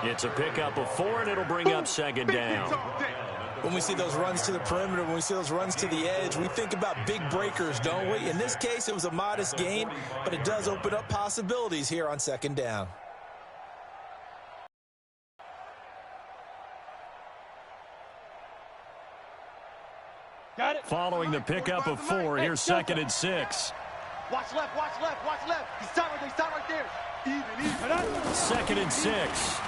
It's a pickup of 4, and it'll bring up second down. When we see those runs to the perimeter, when we see those runs to the edge, we think about big breakers, don't we? In this case, it was a modest gain, but it does open up possibilities here on second down. Got it. Following the pickup of 4, here's 2nd and 6. Watch left, watch left, watch left. He's tight right there. Even. 2nd and 6.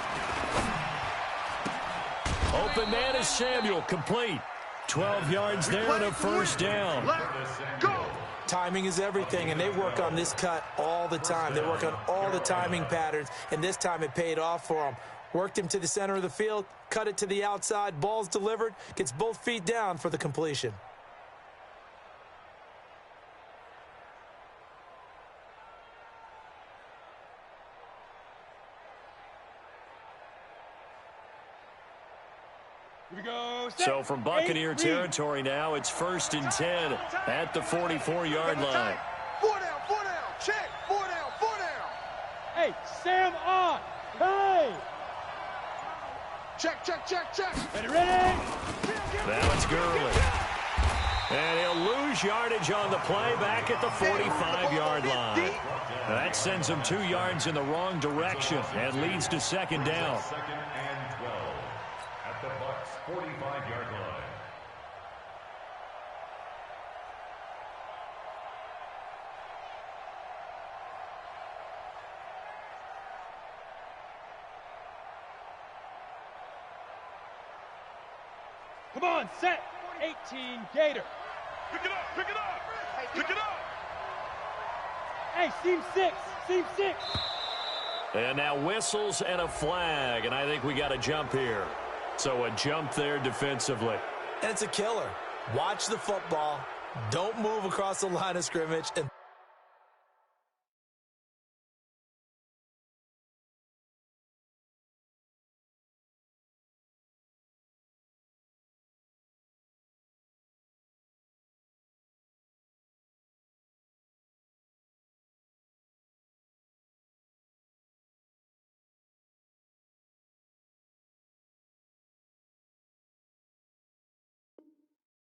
Open man is Samuel, complete. 12 yards there and a first down. Go. Timing is everything, and they work on this cut all the time. They work on all the timing patterns, and this time it paid off for them. Worked him to the center of the field, cut it to the outside, ball's delivered, gets both feet down for the completion. So from Buccaneer territory now, it's 1st and 10 at the 44-yard line. 4 down, check, 4 down. Hey, Sam on, hey! Check. Ready? Now it's Gurley. And he'll lose yardage on the play back at the 45-yard line. That sends him 2 yards in the wrong direction and leads to second down. 2nd and 12 at the Bucs 45-yard line. Come on, set. 18, Gator. Pick it up. Hey, seam 6. And now whistles and a flag, and I think we got a jump here. So a jump there defensively. And it's a killer. Watch the football. Don't move across the line of scrimmage. And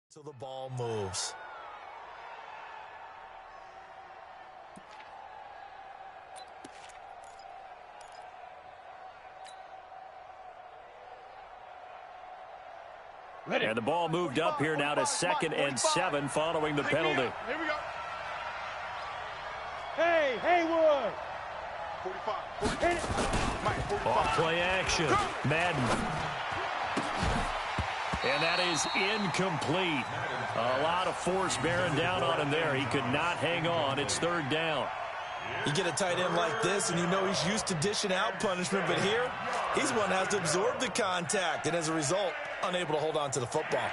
so the ball moves. Ready. And the ball moved up here now to 2nd and 7 following the penalty. Here we go. Hey, Haywood. 45. Off play action. Madden. And that is incomplete. A lot of force bearing down on him there. He could not hang on. It's 3rd down. You get a tight end like this, and you know he's used to dishing out punishment, but here, he's one that has to absorb the contact, and as a result, unable to hold on to the football.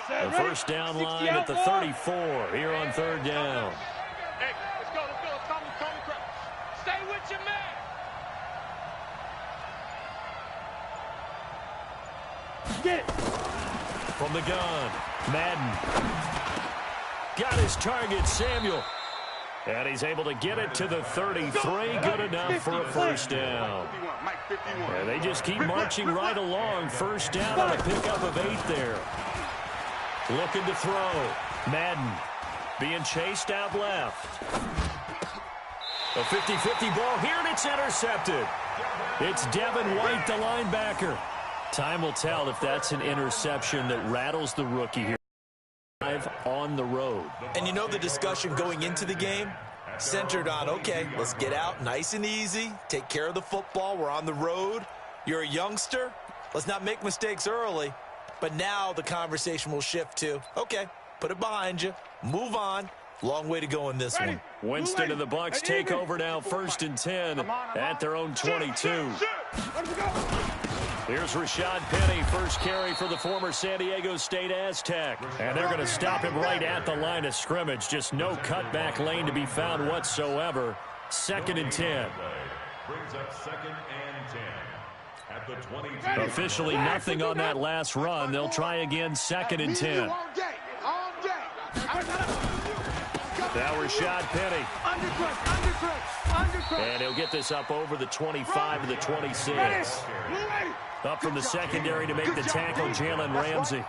The first down line at the 34 here on 3rd down. Hey, let's go. Calm the crowd. Stay with your man. Get it. From the gun, Madden. Got his target, Samuel. And he's able to get it to the 33. Good enough for a first down. And they just keep marching right along. First down on a pickup of 8 there. Looking to throw. Madden being chased out left. A 50-50 ball here, and it's intercepted. It's Devin White, the linebacker. Time will tell if that's an interception that rattles the rookie here. On the road. And you know the discussion going into the game? Centered on, okay, let's get out nice and easy, take care of the football, we're on the road. You're a youngster, let's not make mistakes early. But now the conversation will shift to, okay, put it behind you, move on. Long way to go in this one. Winston and the Bucs take over now, 1st and 10 at their own 22. Here's Rashad Penny, first carry for the former San Diego State Aztec. And they're going to stop him right at the line of scrimmage. Just no cutback lane to be found whatsoever. 2nd and 10. Brings up 2nd and 10 at the 22. Officially nothing on that last run. They'll try again, 2nd and 10. All day. Now Rashad Penny. And he'll get this up over the 25 to the 26. Up from the secondary to make the tackle, Jalen Ramsey.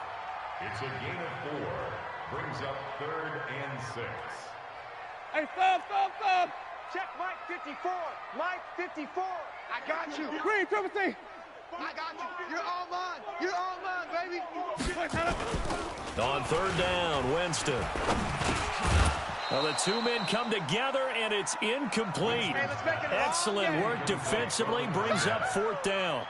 It's a gain of 4. Brings up 3rd and 6. Hey, thumb. Check Mike 54. Mike 54. I got you. Green, Timothy. I got you. You're all mine, baby. On 3rd down, Winston. Well, the two men come together, and it's incomplete. Excellent work defensively, brings up 4th down.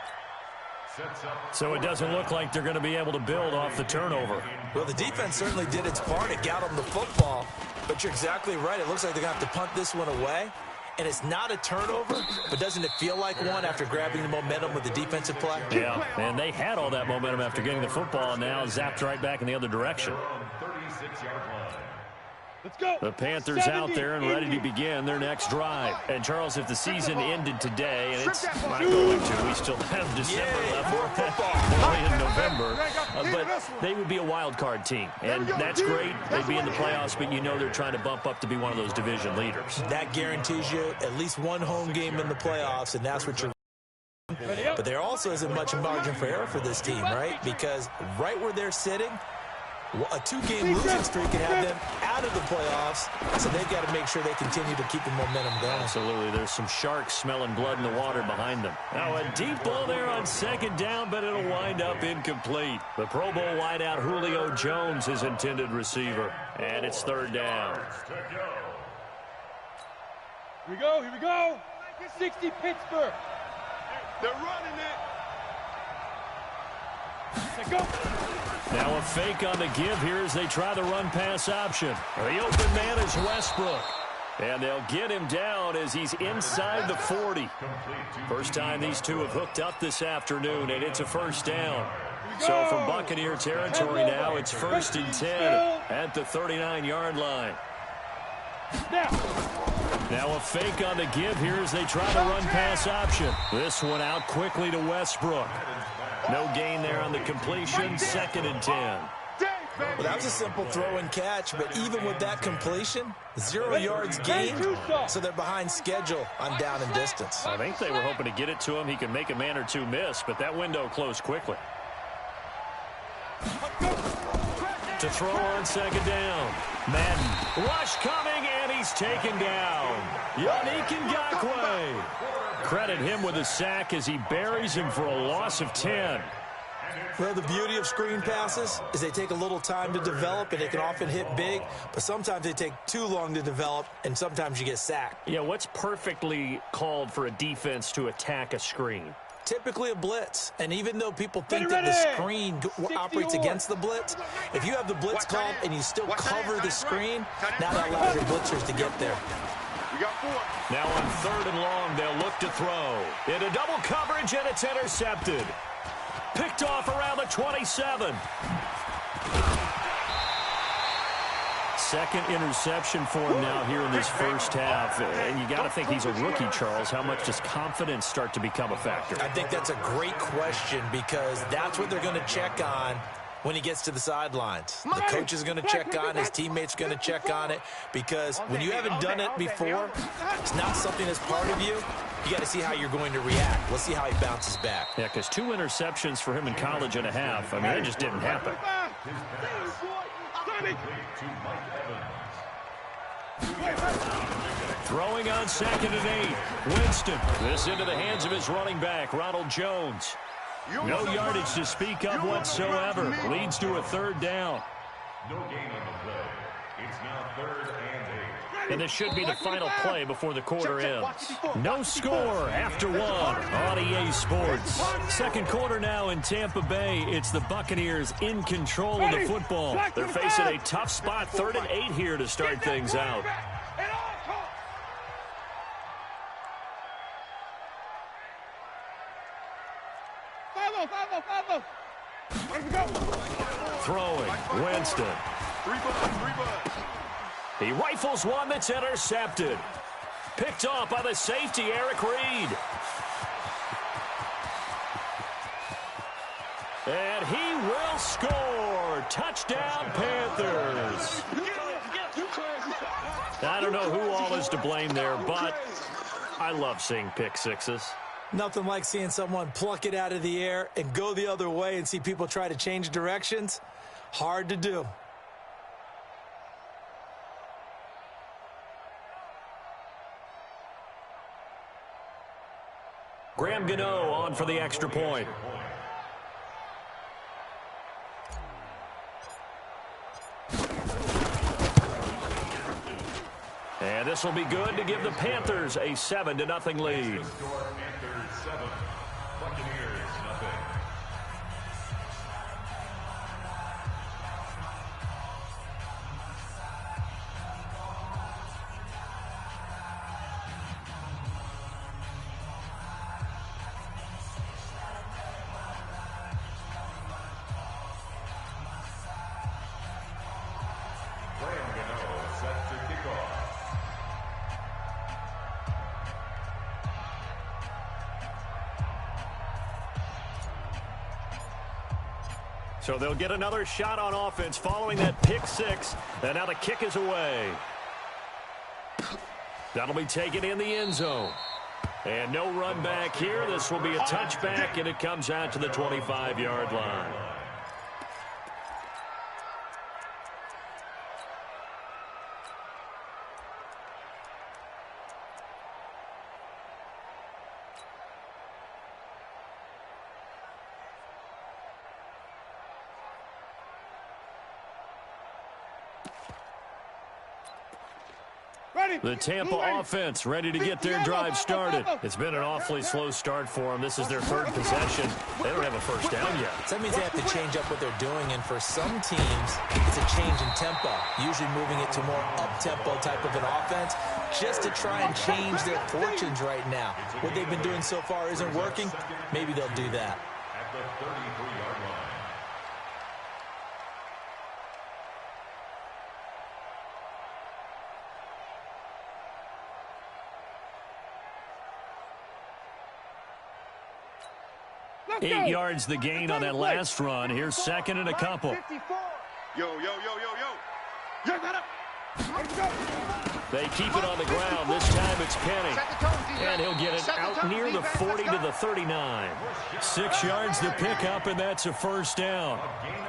So it doesn't look like they're going to be able to build off the turnover. Well, the defense certainly did its part. It got them the football. But you're exactly right. It looks like they're going to have to punt this one away. And it's not a turnover, but doesn't it feel like one after grabbing the momentum with the defensive play? Yeah, and they had all that momentum after getting the football, and now zapped right back in the other direction. Let's go. The Panthers out there and ready to begin their next drive. And, Charles, if the season ended today, and it's not going to, we still have December left, only in November, but they would be a wild card team. And that's great. They'd be in the playoffs, but you know they're trying to bump up to be one of those division leaders. That guarantees you at least one home game in the playoffs, and that's what you're. But there also isn't much margin for error for this team, right? Because right where they're sitting, a 2-game losing streak can have them out of the playoffs, so they've got to make sure they continue to keep the momentum going. Absolutely. There's some sharks smelling blood in the water behind them. Now a deep ball there on 2nd down, but it'll wind up incomplete. The Pro Bowl wideout Julio Jones is intended receiver, and it's 3rd down. Here we go. 60 Pittsburgh. They're running it. Let's go. Now a fake on the give here as they try the run-pass option. The open man is Westbrook. And they'll get him down as he's inside the 40. First time these two have hooked up this afternoon, and it's a 1st down. So from Buccaneer territory now, it's 1st and 10 at the 39-yard line. Now a fake on the give here as they try the run-pass option. This one out quickly to Westbrook. No gain there on the completion, 2nd and 10. Well, that was a simple throw and catch, but even with that completion, 0 yards gained, so they're behind schedule on down and distance. I think they were hoping to get it to him. He could make a man or two miss, but that window closed quickly. To throw on 2nd down. Madden, rush coming, and he's taken down. Yannick Ngakoue. Credit him with a sack as he buries him for a loss of 10. Well, the beauty of screen passes is they take a little time to develop, and they can often hit big, but sometimes they take too long to develop, and sometimes you get sacked. Yeah, what's perfectly called for a defense to attack a screen? Typically a blitz, and even though people think that the screen operates against the blitz, if you have the blitz called and you still cover the screen, now that allows your blitzers to get there. Now on 3rd and long, they'll look to throw. Into double coverage, and it's intercepted. Picked off around the 27. 2nd interception for him now here in this 1st half. And you got to think he's a rookie, Charles. How much does confidence start to become a factor? I think that's a great question because that's what they're going to check on when he gets to the sidelines. The coach is going to check on, his teammates are going to check on it, because when you haven't done it before, it's not something that's part of you. You got to see how you're going to react. Let's see how he bounces back. Yeah, because 2 interceptions for him in college and a half. I mean, it just didn't happen. Throwing on 2nd and 8. Winston. This into the hands of his running back, Ronald Jones. No yardage to speak of whatsoever. Leads to a 3rd down. No gain on the play. It's now 3rd and 8. And this should be the final play before the quarter ends. No score after 1 on EA Sports. 2nd quarter now in Tampa Bay. It's the Buccaneers in control of the football. They're facing a tough spot, 3rd and 8 here to start things out. Throwing, Winston. He rifles one that's intercepted. Picked off by the safety, Eric Reed. And he will score. Touchdown, Panthers. You crazy. I don't know who all is to blame there, but I love seeing pick sixes. Nothing like seeing someone pluck it out of the air and go the other way and see people try to change directions. Hard to do. Graham Gano on for the extra point. And this will be good to give the Panthers a 7-0 lead. Panthers 7, Buccaneers nothing. Graham Gano set to kick off. So they'll get another shot on offense following that pick six. And now the kick is away. That'll be taken in the end zone. And no run back here. This will be a touchback, and it comes out to the 25-yard line. The Tampa offense ready to get their drive started. It's been an awfully slow start for them. This is their third possession. They don't have a first down yet. So that means they have to change up what they're doing, and for some teams, it's a change in tempo, usually moving it to more up-tempo type of an offense, just to try and change their fortunes right now. What they've been doing so far isn't working. Maybe they'll do that. At the 33-yard line. Let's 8 go. yards the gain on that last run. Here's second and a couple. 54. Yo. You got it. Let's go. They keep it on the ground. This time it's Penny. And he'll get it out near the 40 to the 39. 6 yards to pick up, and that's a first down.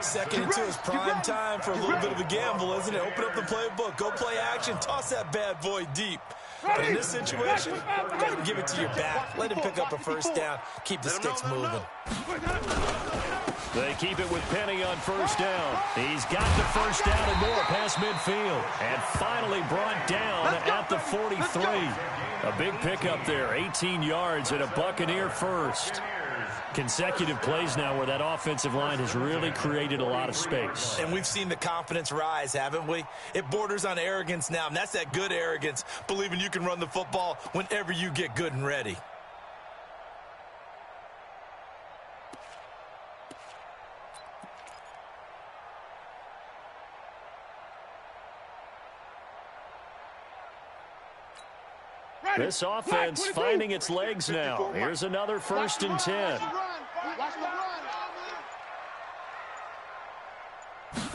Second and 2 is prime time for a little bit of a gamble, isn't it? Open up the playbook, go play action, toss that bad boy deep. But in this situation, go ahead and give it to your back. Let him pick up a first down. Keep the sticks moving. They keep it with Penny on first down. He's got the first down and more past midfield. And finally brought down at the 43. A big pickup there, 18 yards and a Buccaneer first. Consecutive plays now where that offensive line has really created a lot of space. And we've seen the confidence rise, haven't we? It borders on arrogance now, and that's that good arrogance, believing you can run the football whenever you get good and ready. This offense finding its legs now. Here's another 1st and 10. Watch the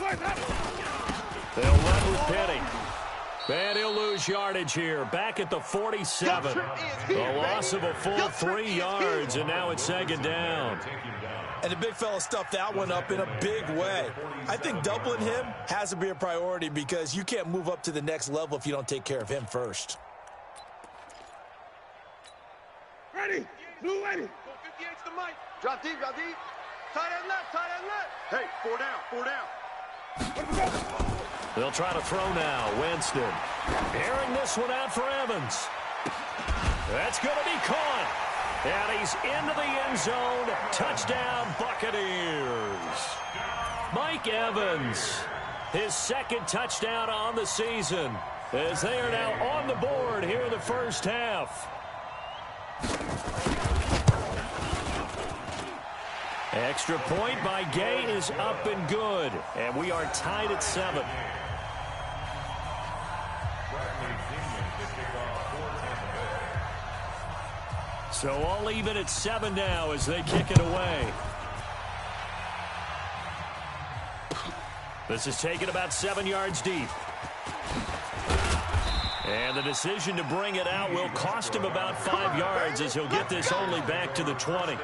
run. They'll run with Penny. And he'll lose yardage here. Back at the 47. The loss of a full 3 yards, and now it's second down. And the big fella stuffed that one up in a big way. I think doubling him has to be a priority because you can't move up to the next level if you don't take care of him first. Ready. Blue ready. 58's the mic. Drop deep. Tight end left. Hey, 4 down. They'll try to throw now. Winston. Airing this one out for Evans. That's going to be caught. And he's into the end zone. Touchdown, Buccaneers. Mike Evans, his second touchdown on the season, as they are now on the board here in the first half. Extra point by Gay is up and good. And we are tied at 7. So all even at 7 now as they kick it away. This is taken about 7 yards deep. And the decision to bring it out will cost him about 5 yards as he'll get this only back to the 20. At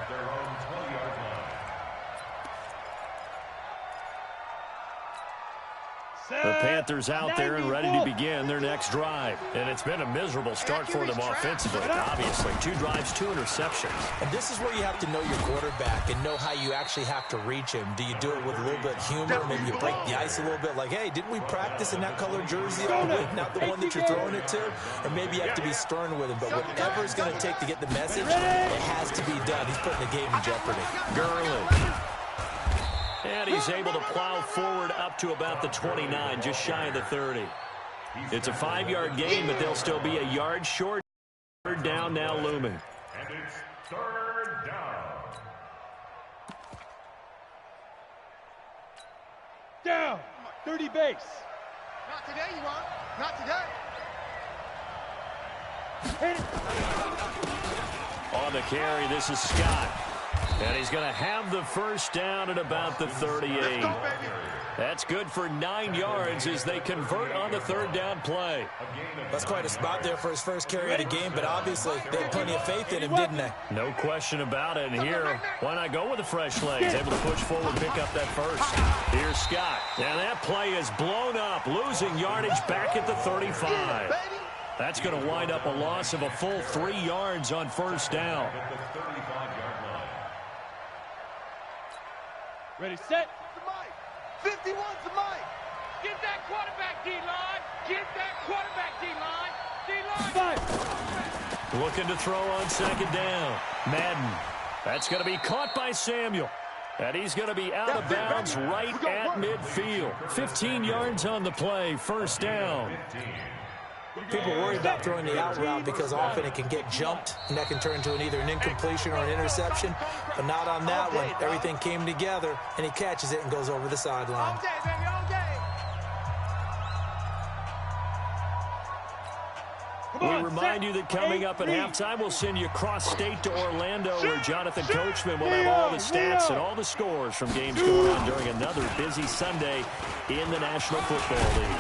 their own 20-yard line. The Panthers out there and ready to begin their next drive. And it's been a miserable start for them offensively, obviously. 2 drives, 2 interceptions. And this is where you have to know your quarterback and know how you actually have to reach him. Do you do it with a little bit of humor? Maybe you break the ice a little bit like, hey, didn't we practice in that color jersey all week? Not the one that you're throwing it to? Or maybe you have to be stern with him. But whatever it's going to take to get the message, it has to be done. He's putting the game in jeopardy. Gurley. And he's able to plow forward up to about the 29, just shy of the 30. It's a 5-yard gain, but they'll still be a yard short. Third down now looming. And it's third down. Down. 30 base. Not today, you won't. Not today. Hit it. On the carry, this is Scott. And he's going to have the first down at about the 38. That's good for 9 yards as they convert on the third down play. That's quite a spot there for his first carry of the game, but obviously they had plenty of faith in him, didn't they? No question about it. And here, why not go with the fresh legs? Able to push forward, pick up that first. Here's Scott. And that play is blown up, losing yardage back at the 35. That's going to wind up a loss of a full 3 yards on first down. Ready, set. The mic. 51's the mic. Get that quarterback, D-line. Get that quarterback, D-line. D-line. Looking to throw on second down. Madden. That's going to be caught by Samuel. And he's going to be out of bounds right at midfield. 15 yards on the play. First down. People worry about throwing the out route because often it can get jumped, and that can turn into either an incompletion or an interception. But not on that one. Everything came together, and he catches it and goes over the sideline. We remind you that coming up at halftime, we'll send you cross-state to Orlando, where Jonathan Coachman will have all the stats and all the scores from games going on during another busy Sunday in the National Football League.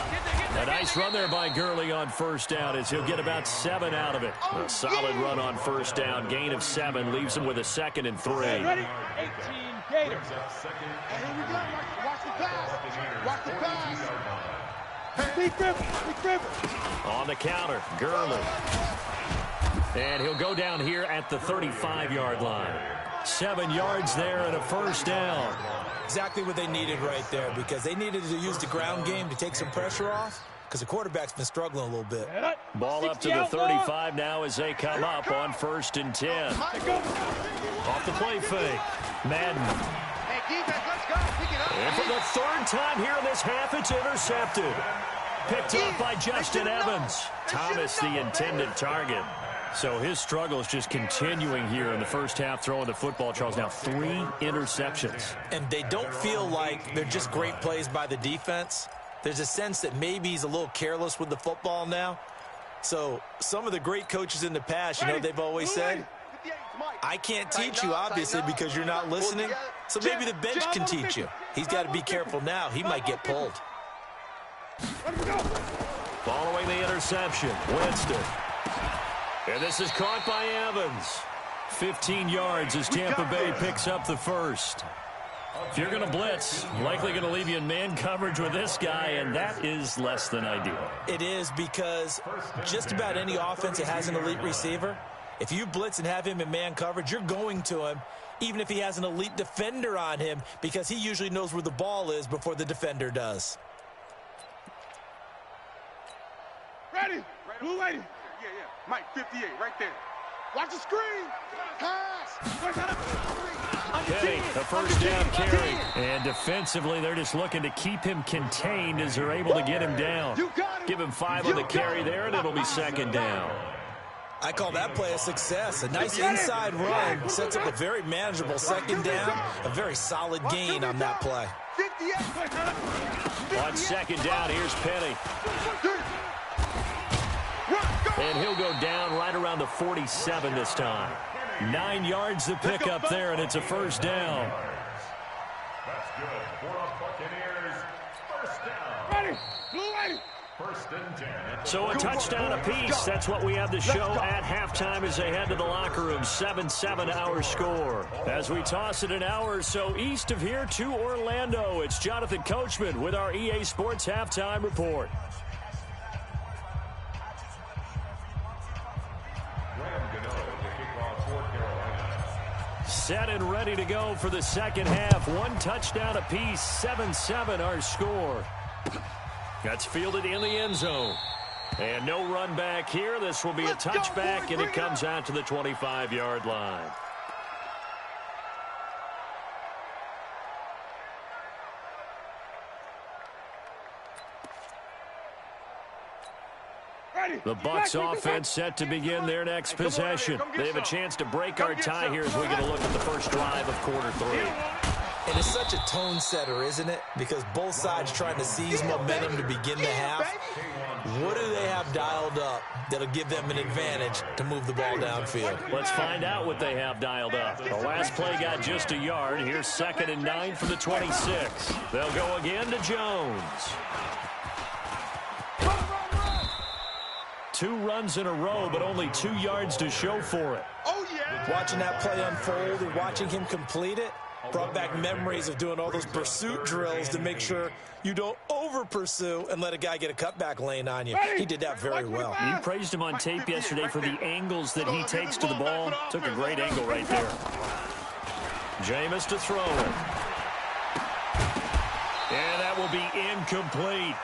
A nice run there by Gurley on first down as he'll get about 7 out of it. A solid run on first down. Gain of 7 leaves him with a 2nd and 3. Ready? 18 Gators. Here we go. Watch the pass. Watch the pass. Big dribble. On the counter, Gurley. And he'll go down here at the 35-yard line. 7 yards there and a first down. Exactly what they needed right there, because they needed to use the ground game to take some pressure off, because the quarterback's been struggling a little bit. Ball up to the 35 now as they come up on 1st and 10. Off the play fake. Madden. And for the 3rd time here in this half, it's intercepted. Picked up by Justin Evans. Thomas, the intended target. So his struggle is just continuing here in the first half, throwing the football, Charles. Now 3 interceptions. And they don't feel like they're just great plays by the defense. There's a sense that maybe he's a little careless with the football now. So some of the great coaches in the past, you know, they've always said, I can't teach you, obviously, because you're not listening. So maybe the bench can teach you. He's got to be careful now. He might get pulled. Following the interception, Winston. And this is caught by Evans. 15 yards as Tampa Bay picks up the first. If you're going to blitz, likely going to leave you in man coverage with this guy, and that is less than ideal. It is, because just about any offense that has an elite receiver, if you blitz and have him in man coverage, you're going to him, even if he has an elite defender on him, because he usually knows where the ball is before the defender does. Ready? Blue lady. Yeah. Mike, 58, right there. Watch the screen. Pass. Kenny, the first down carry. And defensively, they're just looking to keep him contained as they're able to get him down. Give him 5 on the carry there, and it'll be 2nd down. I call that play a success. A nice inside run sets up a very manageable 2nd down. A very solid gain on that play. On 2nd down, here's Penny. And he'll go down right around the 47 this time. 9 yards to pick up there, and it's a first down. Good for a Buccaneers first down. Ready. Blue ready. First and 10. So a touchdown apiece. That's what we have to show at halftime as they head to the locker room. 7-7 our score. As we toss it an hour or so east of here to Orlando, it's Jonathan Coachman with our EA Sports Halftime Report. Set and ready to go for the second half. One touchdown apiece. 7-7 our score. That's fielded in the end zone. And no run back here. This will be a touchback, and it comes out to the 25-yard line. The Bucs offense set to begin their next possession. They have a chance to break our tie here as we get a look at the first drive of quarter 3. And it's such a tone setter, isn't it? Because both sides trying to seize momentum to begin the half. What do they have dialed up that'll give them an advantage to move the ball downfield? Let's find out what they have dialed up. The last play got just a yard. Here's 2nd and 9 from the 26. They'll go again to Jones. 2 runs in a row, but only 2 yards to show for it. Oh, yeah. Watching that play unfold and watching him complete it brought back memories of doing all those pursuit drills to make sure you don't over-pursue and let a guy get a cutback lane on you. He did that very well. You praised him on tape yesterday for the angles that he takes to the ball. Took a great angle right there. Jameis to throw it. And that will be incomplete.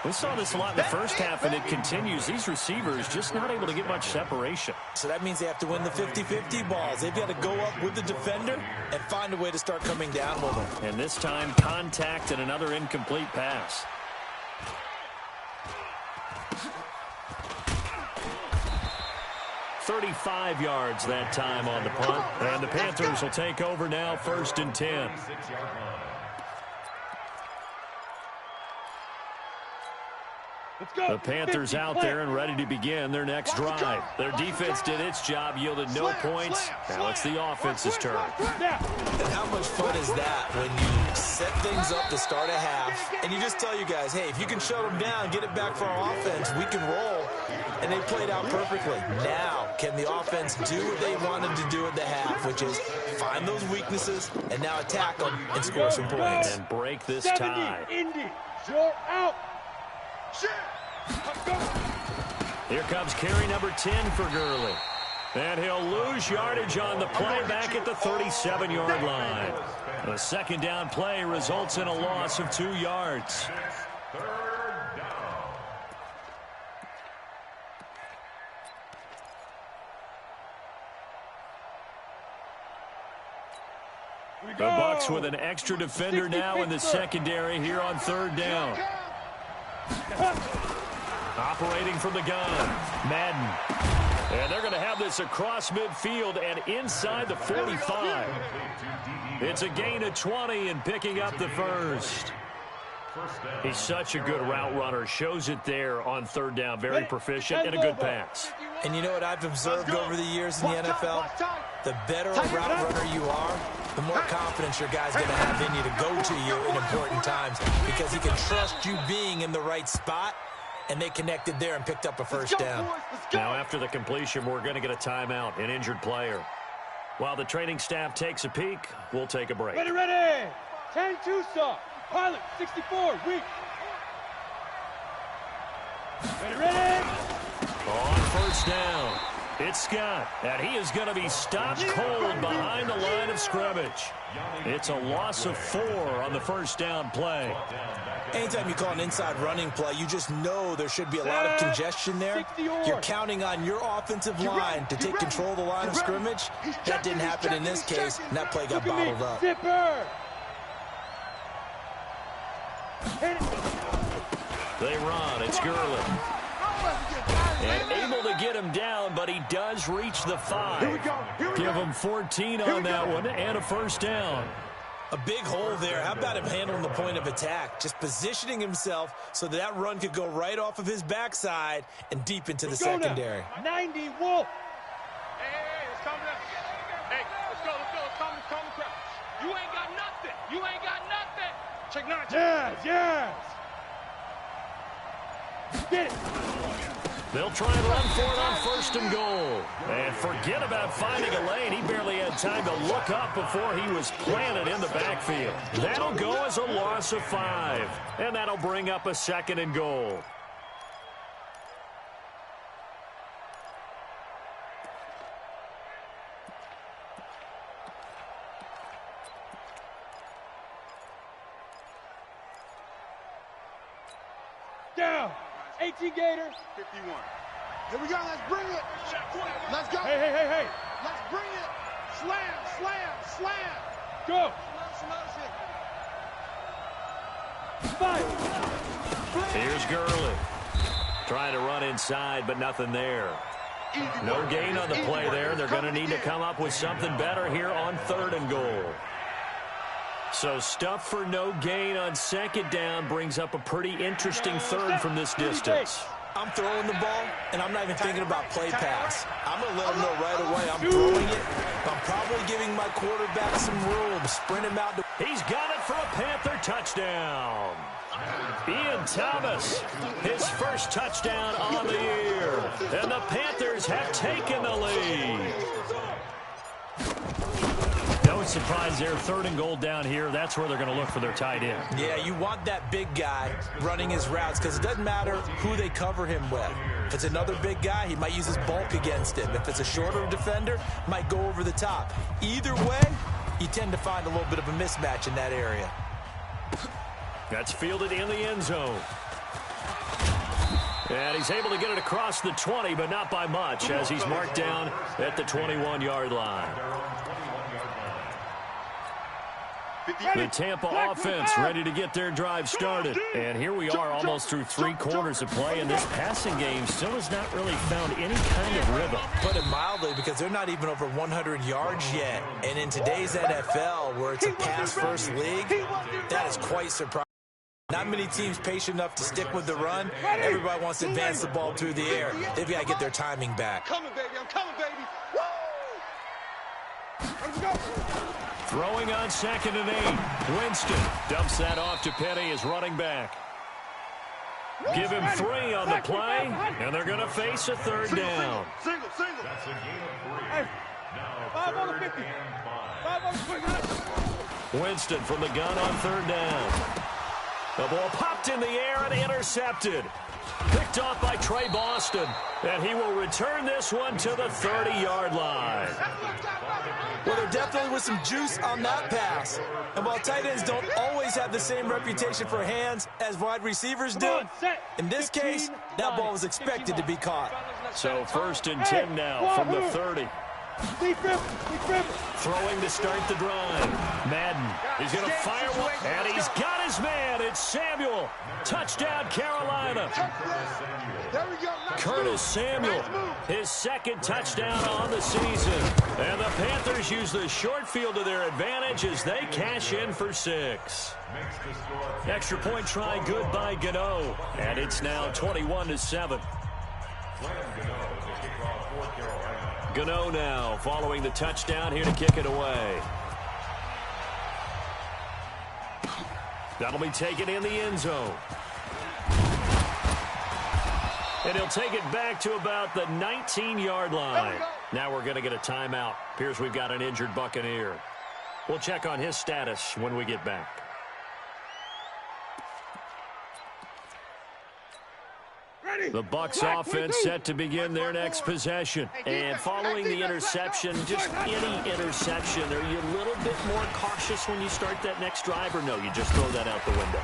We saw this a lot in the first half, and it continues. These receivers just not able to get much separation. So that means they have to win the 50-50 balls. They've got to go up with the defender and find a way to start coming down with them. And this time, contact and another incomplete pass. $35 yards that time on the punt. And the Panthers will take over now, 1st and 10. The Panthers out there and ready to begin their next drive. Their defense did its job, yielded no points. Now it's the offense's turn. And how much fun is that when you set things up to start a half and you just tell you guys, hey, if you can shut them down, get it back for our offense, we can roll. And they played out perfectly. Now, can the offense do what they wanted to do at the half, which is find those weaknesses and now attack them and score some points? And break this tie. Indy, you're out. Here comes carry number 10 for Gurley. And he'll lose yardage on the play back at the 37-yard line. The second down play results in a loss of 2 yards. The Bucs with an extra defender now in the secondary here on 3rd down. Operating from the gun, Madden. And they're going to have this across midfield and inside the 45. It's a gain of 20 and picking up the first. He's such a good route runner. Shows it there on 3rd down. Very proficient and a good pass. And you know what I've observed over the years in the NFL? The better a route runner you are, the more confidence your guy's going to have in you to go to you in important times because he can trust you being in the right spot, and they connected there and picked up a first down. Now after the completion, we're going to get a timeout, an injured player. While the training staff takes a peek, we'll take a break. Ready, ready. 10-2 stop. Pilot, 64, weak. Ready, ready. On 1st down, it's Scott, and he is going to be stopped cold behind the line of scrimmage. It's a loss of 4 on the 1st down play. Anytime you call an inside running play, you just know there should be a lot of congestion there. You're counting on your offensive line to take control of the line of scrimmage. That didn't happen in this case, and that play got bottled up. They run. It's Gurley. And able to get him down, but he does reach the 5. Give him 14 on that one and a 1st down. A big hole there. How about him handling the point of attack? Just positioning himself so that run could go right off of his backside and deep into the secondary. 90 Wolf. Hey, let's calm down. Hey, let's go. Let's calm the crowd. You ain't got nothing. You ain't got nothing. Check 9. Yes, yes. Get it. They'll try and run for it on 1st and goal. And forget about finding a lane. He barely had time to look up before he was planted in the backfield. That'll go as a loss of 5. And that'll bring up a 2nd and goal. Down. 18 Gator. 51. Here we go. Let's bring it. Let's go. Hey, hey, hey, hey. Let's bring it. Slam, slam, slam. Go. Here's Gurley. Trying to run inside, but nothing there. No gain on the play there. They're going to need to come up with something better here on 3rd and goal. So stuff for no gain on 2nd down brings up a pretty interesting 3rd from this distance. I'm throwing the ball, and I'm not even thinking about play pass. I'm going to let him know right away I'm throwing it. I'm probably giving my quarterback some room. Sprint him out. He's got it for a Panther touchdown. Ian Thomas, his 1st touchdown on the year. And the Panthers have taken the lead. No surprise there, 3rd and goal down here. That's where they're going to look for their tight end. Yeah, you want that big guy running his routes because it doesn't matter who they cover him with. If it's another big guy, he might use his bulk against him. If it's a shorter defender, might go over the top. Either way, you tend to find a little bit of a mismatch in that area. That's fielded in the end zone. And he's able to get it across the 20, but not by much, as he's marked down at the 21-yard line. The Tampa offense ready to get their drive started. And here we are almost through 3 quarters of play, and this passing game still has not really found any kind of rhythm. Put it mildly, because they're not even over 100 yards yet. And in today's NFL, where it's a pass-first league, that is quite surprising. Not many teams patient enough to stick with the run. Everybody wants to advance the ball through the air. They've got to get their timing back. I'm coming, baby. I'm coming, baby. Woo! Let's go. Throwing on 2nd and 8. Winston dumps that off to Penny as running back. Give him 3 on the play, and they're going to face a 3rd down. Single. That's a gain of 3. Hey. Now 5 on the 50. 5 on the 50. Winston from the gun on 3rd down. The ball popped in the air and intercepted. Picked off by Trey Boston, and he will return this one to the 30-yard line. Well, there definitely was some juice on that pass. And while tight ends don't always have the same reputation for hands as wide receivers do, in this case, that ball was expected to be caught. So 1st and 10 now from the 30. Throwing to start the drive. Madden, he's going to fire one, and he's got his man. It's Samuel. Touchdown, Carolina. There we go. Curtis Samuel, his 2nd touchdown on the season. And the Panthers use the short field to their advantage as they cash in for 6. Extra point try good by Gano. And it's now 21-7. Gano now following the touchdown here to kick it away. That'll be taken in the end zone. And he'll take it back to about the 19-yard line. Now we're going to get a timeout. Appears we've got an injured Buccaneer. We'll check on his status when we get back. The Bucs offense set to begin their next possession. And following the interception, just any interception, are you a little bit more cautious when you start that next drive, or no, you just throw that out the window?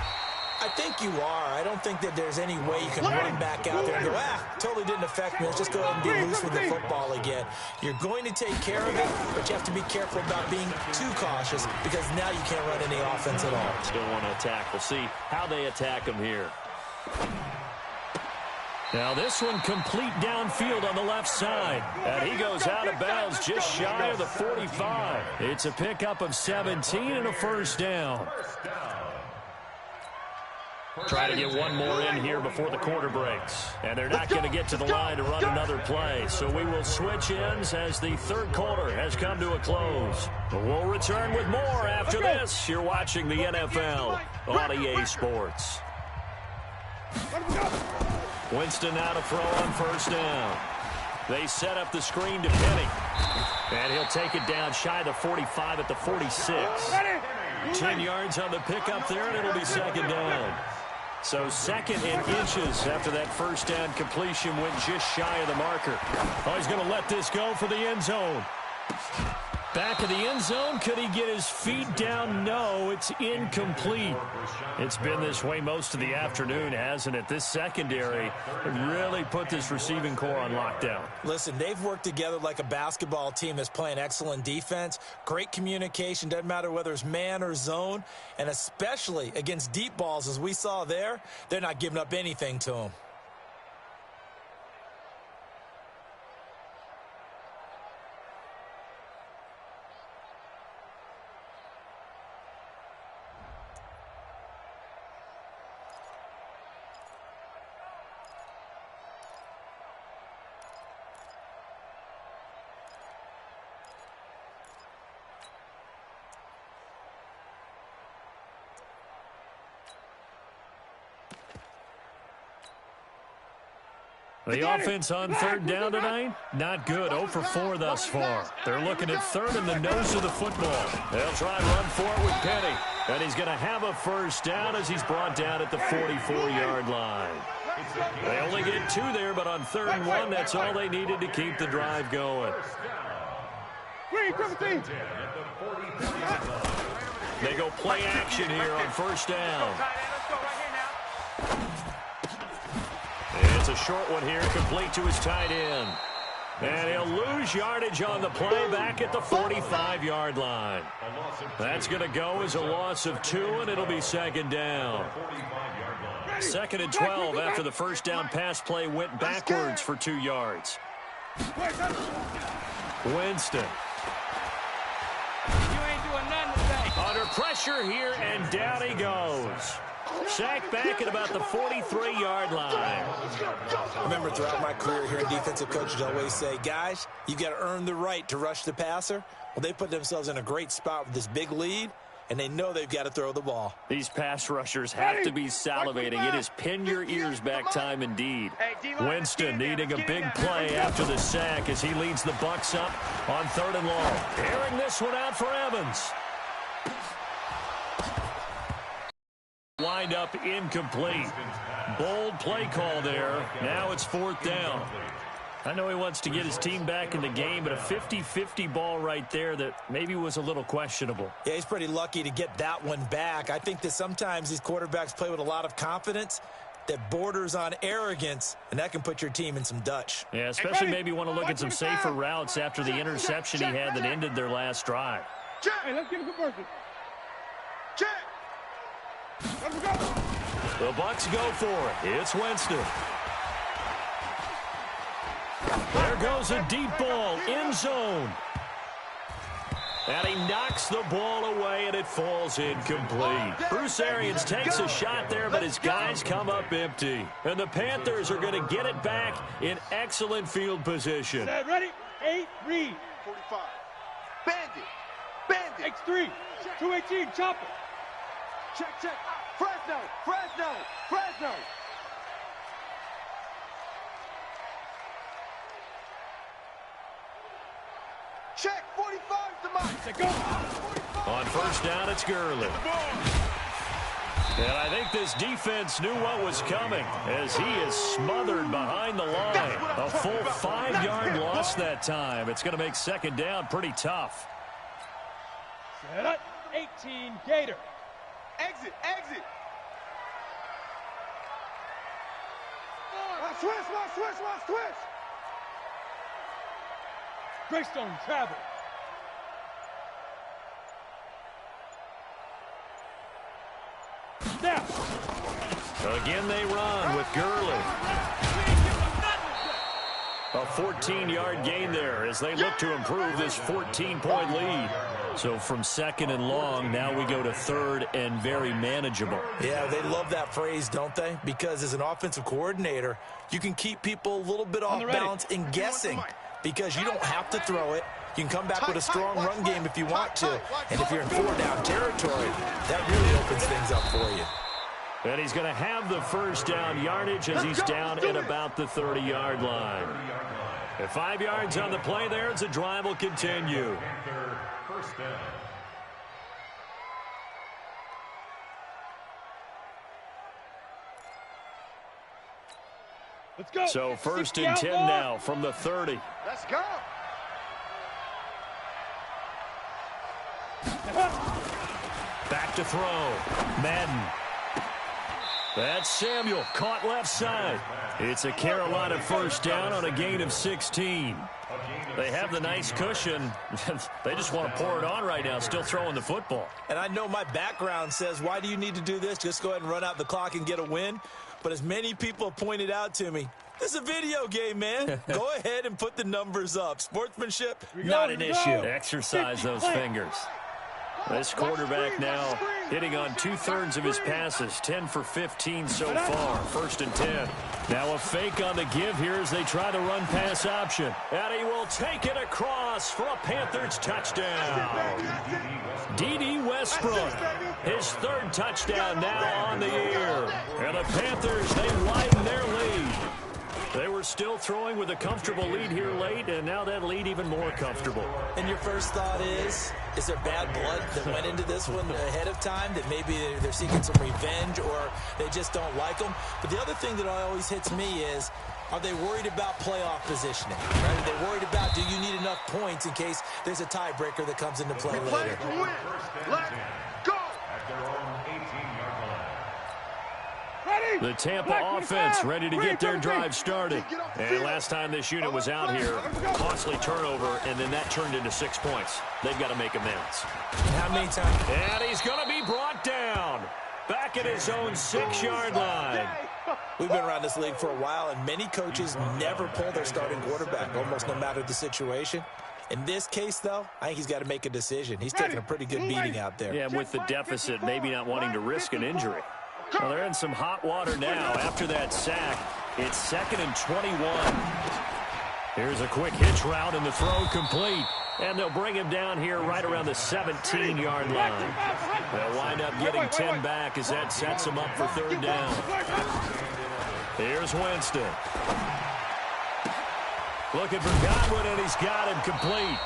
I think you are. I don't think that there's any way you can run back out there and go, totally didn't affect me. Let's just go ahead and be loose with the football again. You're going to take care of it, but you have to be careful about being too cautious because now you can't run any offense at all. Still want to attack. We'll see how they attack him here. Now this one complete downfield on the left side. And he goes out of bounds just shy of the 45. It's a pickup of 17 and a 1st down. Try to get one more in here before the quarter breaks. And they're not going to get to the line to run another play. So we will switch ends as the third quarter has come to a close. We'll return with more after this. You're watching the NFL on EA Sports. Winston now to throw on first down. They set up the screen to Penny. And he'll take it down shy of the 45 at the 46. 10 yards on the pickup there, and it'll be second down. So second and inches after that first down completion went just shy of the marker. Oh, he's going to let this go for the end zone. Back of the end zone. Could he get his feet down? No, it's incomplete. It's been this way most of the afternoon, hasn't it? This secondary really put this receiving core on lockdown. Listen, they've worked together like a basketball team that's playing excellent defense. Great communication. Doesn't matter whether it's man or zone. And especially against deep balls, as we saw there, they're not giving up anything to them. The offense on third down tonight, not good. 0 for 4 thus far. They're looking at third in the nose of the football. They'll try and run for it with Penny. And he's going to have a first down as he's brought down at the 44-yard line. They only get 2 there, but on third and 1, that's all they needed to keep the drive going. They go play action here on first down. It's a short one here, complete to his tight end. And he'll lose yardage on the play back at the 45-yard line. That's going to go as a loss of 2, and it'll be second down. Second and 12 after the first down pass play went backwards for 2 yards. Winston. Under pressure here, and down he goes. Sacked back at about the 43-yard line. Remember, throughout my career here in defensive coaches, I always say, guys, you got to earn the right to rush the passer. Well, they put themselves in a great spot with this big lead, and they know they've got to throw the ball. These pass rushers have to be salivating. It is pin your ears back time indeed. Winston needing a big play after the sack as he leads the Bucs up on third and long. Airing this one out for Evans. Wind up incomplete. Bold play call there. Now it's fourth down. I know he wants to get his team back in the game, but a 50-50 ball right there that maybe was a little questionable. Yeah, he's pretty lucky to get that one back. I think that sometimes these quarterbacks play with a lot of confidence that borders on arrogance, and that can put your team in some Dutch. Yeah, especially maybe want to look at some safer routes after the interception he had that ended their last drive. Hey, let's get a good person. Check. The Bucs go for it. It's Winston. There goes a deep ball, end zone. And he knocks the ball away, and it falls incomplete. Bruce Arians takes a shot there, but his guys come up empty. And the Panthers are going to get it back in excellent field position. Ready? 8, read. 45. Bandit. X3. 218, chopper. Check. Fresno. Check, 45 to Mike. Go. On first down, it's Gurley. And I think this defense knew what was coming as he is smothered behind the line. A full 5-yard loss that time. It's going to make second down pretty tough. Set up. 18, Gator. Exit. Switch. Greystone travel. Now. Again they run with Gurley. A 14-yard gain there as they look to improve this 14-point lead. So from second and long, now we go to third and very manageable. Yeah, they love that phrase, don't they? Because as an offensive coordinator, you can keep people a little bit off balance and guessing because you don't have to throw it. You can come back with a strong run game if you want to. And if you're in 4-down territory, that really opens things up for you. And he's going to have the first down yardage as he's down at about the 30-yard line. At 5 yards on the play there, as the drive will continue. First down. Let's go. So first and 10 now from the 30. Let's go. Back to throw. Madden. That's Samuel, caught left side. It's a Carolina first down on a gain of 16. They have the nice cushion. They just want to pour it on right now, still throwing the football. And I know my background says, why do you need to do this? Just go ahead and run out the clock and get a win. But as many people have pointed out to me, this is a video game, man. Go ahead and put the numbers up. Sportsmanship, not an issue. Exercise those fingers. This quarterback now hitting on 2/3 of his passes, 10 for 15 so far. First and 10. Now a fake on the give here as they try the run-pass option. And he will take it across for a Panthers touchdown. D.D. Westbrook, his third touchdown now on the year. And the Panthers, they widen their lead. They were still throwing with a comfortable lead here late, and now that lead even more comfortable. And your first thought is there bad blood that went into this one ahead of time, that maybe they're seeking some revenge or they just don't like them? But the other thing that always hits me is, are they worried about playoff positioning? Right? Are they worried about, do you need enough points in case there's a tiebreaker that comes into play later? Let's go. At their own 18-yard line. The Tampa offense ready to get their drive started. And last time this unit was out here, costly turnover, and then that turned into 6 points. They've got to make amends. How many times? And he's going to be brought down. Back at his own 6-yard line. We've been around this league for a while, and many coaches never pull their starting quarterback, almost no matter the situation. In this case, though, I think he's got to make a decision. He's taking a pretty good beating out there. Yeah, with the deficit, maybe not wanting to risk an injury. Well, they're in some hot water now after that sack. It's 2nd and 21. Here's a quick hitch route, and the throw complete. And they'll bring him down here right around the 17-yard line. They'll wind up getting 10 back as that sets them up for third down. Here's Winston. Looking for Godwin, and he's got him complete.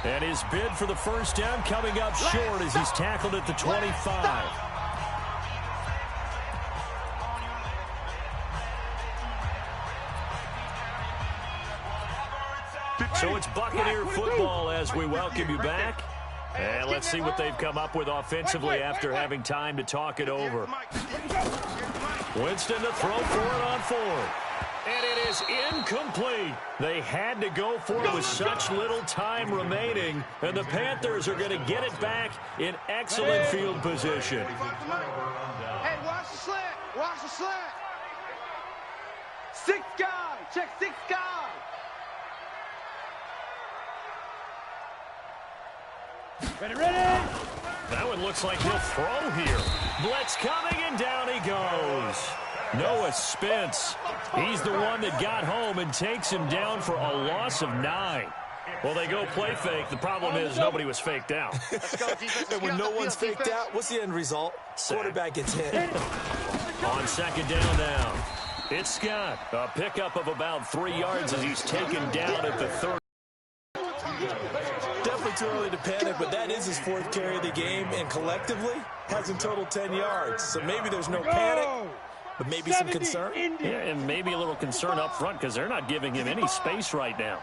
And his bid for the first down coming up short as he's tackled at the 25. So it's Buccaneer football as we welcome you back. And let's see what they've come up with offensively after having time to talk it over. Winston to throw for it on 4. And it is incomplete. They had to go for it with such little time remaining. And the Panthers are going to get it back in excellent field position. Hey, watch the slant. Watch the slant. 6 guys. Check 6 guys. Ready, ready! That one looks like he'll throw here. Blitz coming, and down he goes. Noah Spence. He's the one that got home and takes him down for a loss of 9. Well, they go play fake. The problem is nobody was faked out. And when no one's faked out, what's the end result? Quarterback gets hit. On second down now, it's Scott. A pickup of about 3 yards as he's taken down at the 30. Definitely too early to panic, but that is his 4th carry of the game, and collectively has in total 10 yards. So maybe there's no panic, but maybe some concern. Yeah, and maybe a little concern up front because they're not giving him any space right now.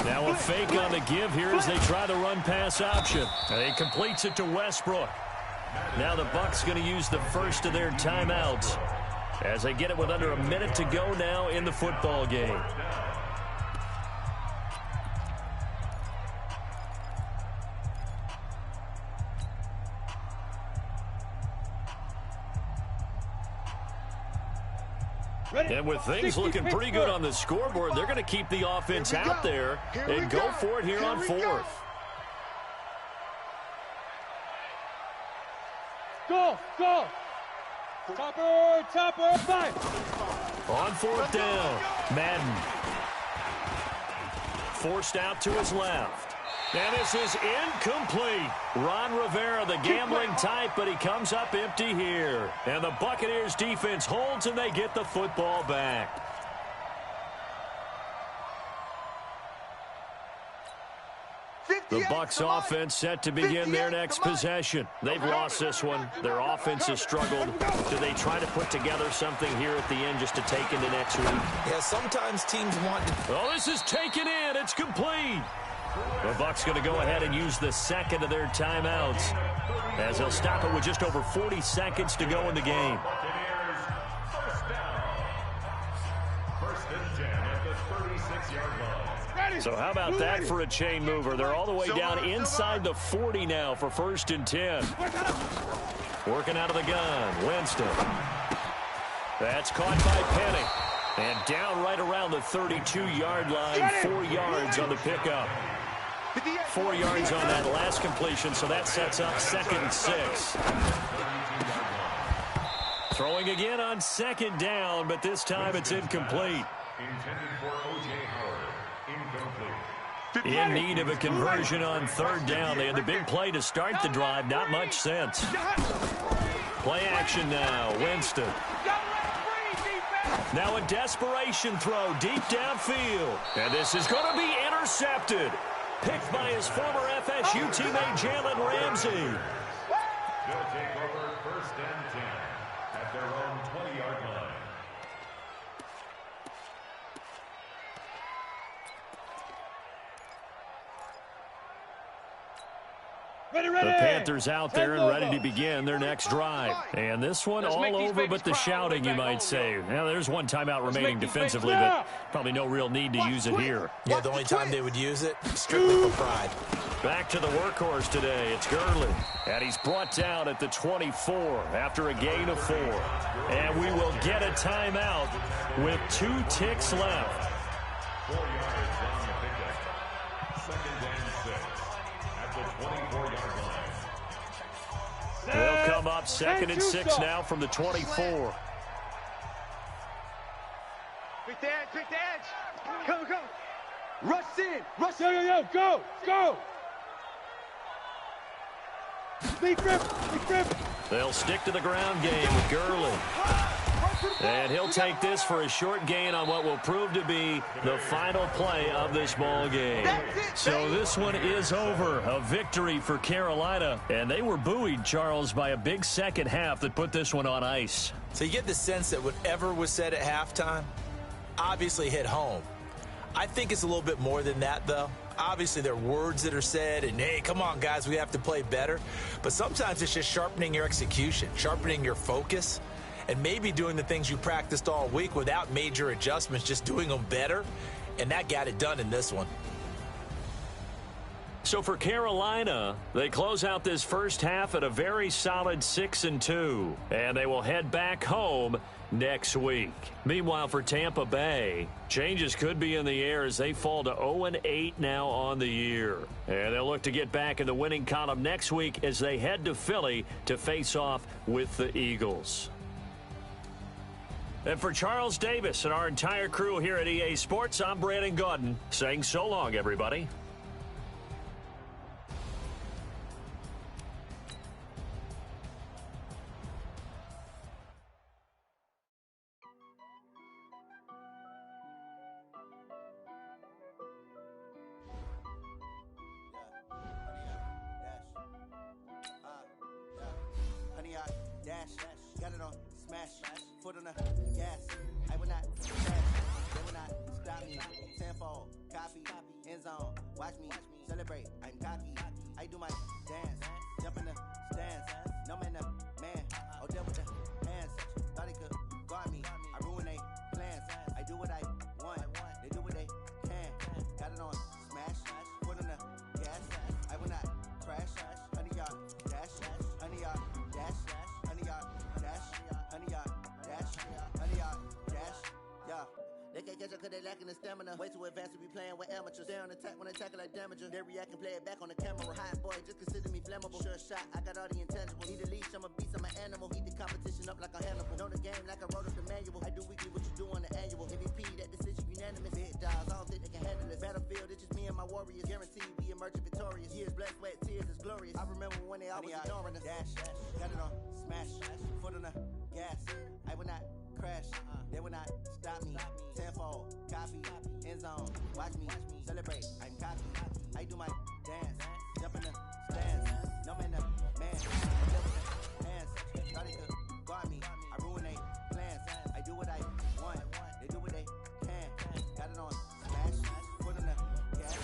Now a fake on the give here as they try the run-pass option. And he completes it to Westbrook. Now the Bucs going to use the first of their timeouts as they get it with under a minute to go now in the football game. And with things looking pretty good on the scoreboard, they're going to keep the offense out there and go for it here on 4th. Go. Topper, 5. On 4th down, Madden. Forced out to his left. And this is incomplete. Ron Rivera, the gambling type, but he comes up empty here. And the Buccaneers defense holds and they get the football back. The Bucs offense set to begin their next possession. They've lost this one. Their offense has struggled. Do they try to put together something here at the end just to take into next week? Yeah, sometimes teams want to... Oh, this is taken in. It's complete. The Bucs going to go ahead and use the second of their timeouts as they'll stop it with just over 40 seconds to go in the game. First and 10 at the 36-yard line. So how about that for a chain mover? They're all the way down inside the 40 now for 1st and 10. Working out of the gun, Winston. That's caught by Penny. And down right around the 32-yard line, 4 yards on the pickup. 4 yards on that last completion, so that sets up 2nd and 6. Throwing again on 2nd down, but this time it's incomplete. Intended for O.J. Howard. Incomplete. In need of a conversion on 3rd down. They had the big play to start the drive. Not much sense. Play action now. Winston. Now a desperation throw deep downfield. And this is going to be intercepted. Picked by his former FSU teammate Jalen Ramsey. They'll take over 1st and 10 at their own 20-yard line. The Panthers out there and ready to begin their next drive. And this one all over but the shouting, you might say. Now, there's one timeout remaining defensively, but probably no real need to use it here. Yeah, the only time they would use it, strictly for pride. Back to the workhorse today. It's Gurley. And he's brought down at the 24 after a gain of 4. And we will get a timeout with 2 ticks left. 4 yards on the pickup. 2nd and 6 at the 24-yard line. They'll come up 2nd and 6 now from the 24. Pick the edge. Come. Rush in. Yo, go. Big grip. They'll stick to the ground game with Gurley. And he'll take this for a short gain on what will prove to be the final play of this ball game. So this one is over. A victory for Carolina. And they were buoyed, Charles, by a big second half that put this one on ice. So you get the sense that whatever was said at halftime obviously hit home. I think it's a little bit more than that, though. Obviously, there are words that are said, and, hey, come on, guys, we have to play better. But sometimes it's just sharpening your execution, sharpening your focus, and maybe doing the things you practiced all week without major adjustments, just doing them better. And that got it done in this one. So for Carolina, they close out this first half at a very solid 6-2, and they will head back home next week. Meanwhile, for Tampa Bay, changes could be in the air as they fall to 0-8 now on the year. And they'll look to get back in the winning column next week as they head to Philly to face off with the Eagles. And for Charles Davis and our entire crew here at EA Sports, I'm Brandon Gaudin saying so long, everybody. Got it on smash, foot on the gas. I will not crash, they will not stop me. Tenfold, copy, end zone. Watch me celebrate. I'm cocky. I do my dance, jump in the stands. No man, man. Oh, deal with the hands. Thought he could guard me. I ruin they plans. I do what I want. They do what they can. Got it on smash, foot on the gas. I will not crash. 100-yard dash, 100-yard dash. 100-yard dash, 100-yard dash, 100-yard dash, yeah. They can't catch up cause they lacking the stamina. Way too advanced to be playing with amateurs. They on attack when they tackle like damager. They react and play it back on the camera. Hot boy, just consider me flammable. Sure shot, I got all the intangibles. Need a leash, I'm a beast, I'm an manual. I do weekly what you do on the annual. MVP, that decision unanimous. Big dogs, I don't think they can handle it. Battlefield, it's just me and my warriors. Guaranteed we emerging victorious. Years, blood, sweat, tears is glorious. I remember when they always ignoring us. Dash, got it on, smash, foot on the gas. I will not crash, they will not stop me. Tenfold, copy, end zone, watch me celebrate. I'm cocky, I do my dance, jump in the stands. No man, man, I deal with the hands. Thought they could guard me, I ruin they plans. I do what I want, they do what they can. Got it on, smash, foot on the gas.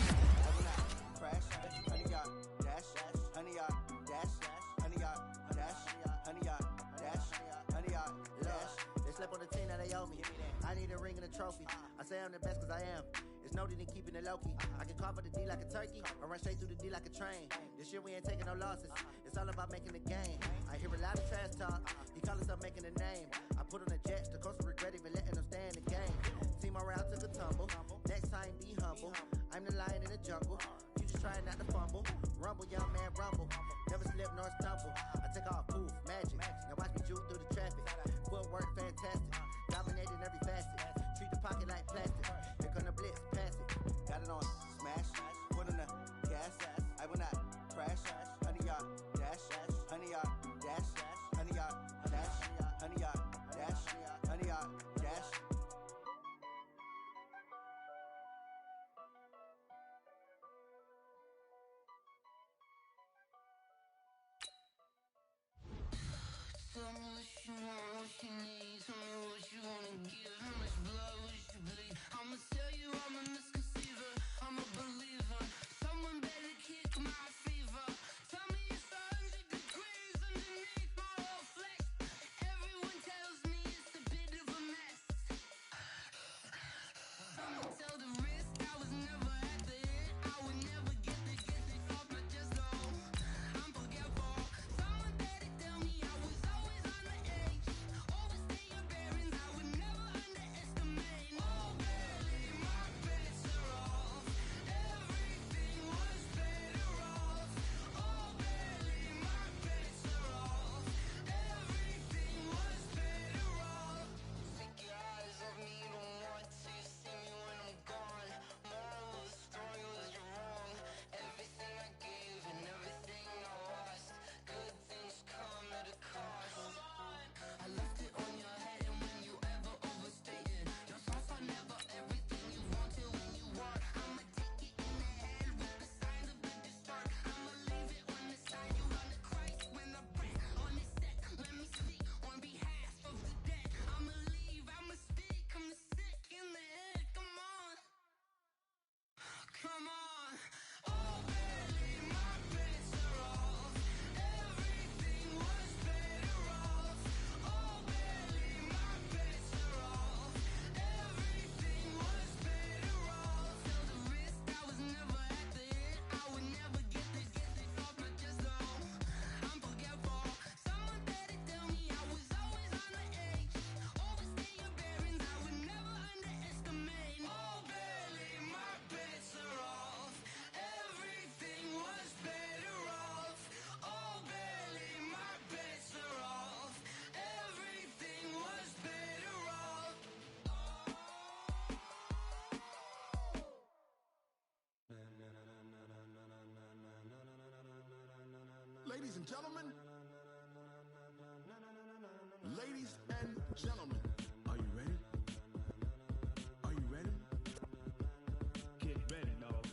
I will not crash, 100 yard dash, 100 yard dash, 100 yard dash, 100 yard dash, 100 yard dash. They slept on the team that they owe me. I need a ring and a trophy. I say I'm the best cause I am. It's noted in keeping it low-key. I can carve for the D like a turkey, or run straight through the D like a train. This year we ain't taking no losses. It's all about making the game. I hear a lot of trash talk. He call himself making a name. I put on the jets. The coach regret even letting them stay in the game. Team morale took a tumble. Next time be humble. I'm the lion in the jungle. You just trying not to fumble. Rumble, young man, rumble. Never slip nor stumble. I take off, poof, magic. Now watch me juke through the traffic. Footwork fantastic. Dominating every facet. Treat the pocket like plastic. Here come the blitz, pass it. Got it on, smash. Put on the gas. I will not crash. 100 yard dash. 100 yard dash. 100 yard dash. 100 yard dash. 100 yard dash. Tell me what you want, what you need. Tell me what you wanna give. How much blood would you bleed? I'ma tell you I'm a misconceiver. I'm a believer. Someone better kick my fever. Tell me it's 100 degrees underneath my whole flesh. Everyone tells me it's a bit of a mess. Someone tell the risk I was never at the hit. I would never get the off my chest though. I'm forgetful. Someone better tell me I was always on the edge. Overstay your bearings, I would never underestimate. Oh baby, my bets are off. Everything was better off. Oh baby, my bets are off. Everything was better off. Take your eyes off me, you don't want to see me when I'm gone. Moral of the story was you're wrong. Everything I gave and everything I lost. Good things come at a cost. I left it on your head, and when you ever overstated, your thoughts are never everything you wanted when you want. I'ma take it in the head with the signs of the distort. I'ma leave it on the side. You run the Christ when I break on this set. Let me speak on behalf of the dead. I'ma leave, I'ma speak. I'm sick in the head. Come on, come on. Oh baby, my bets are off. Everything was better off. Oh baby, my bets are off. Everything was better off. Tell the risk I was never at the hit. I would never get this off my chest though. I'm forgetful. Someone better tell me I was always on the edge. Overstay your bearings, I would never underestimate. Oh baby, my bets are off. Everything was better off. Oh baby, my bets are off. Everything was better off. Ladies and gentlemen, ladies and gentlemen, are you ready? Are you ready? Get ready, dog.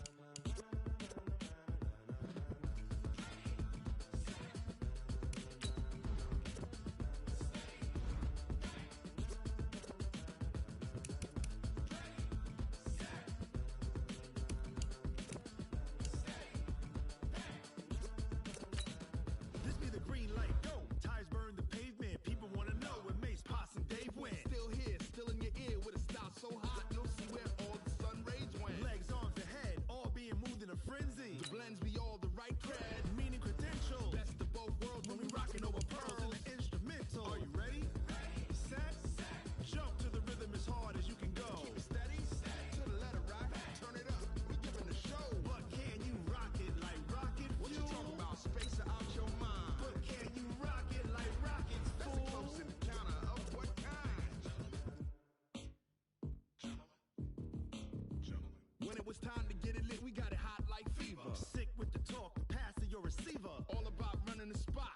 This be the when it was time to get it lit, we got it hot like fever. Sick with the talk, the pass of your receiver. All about running the spot.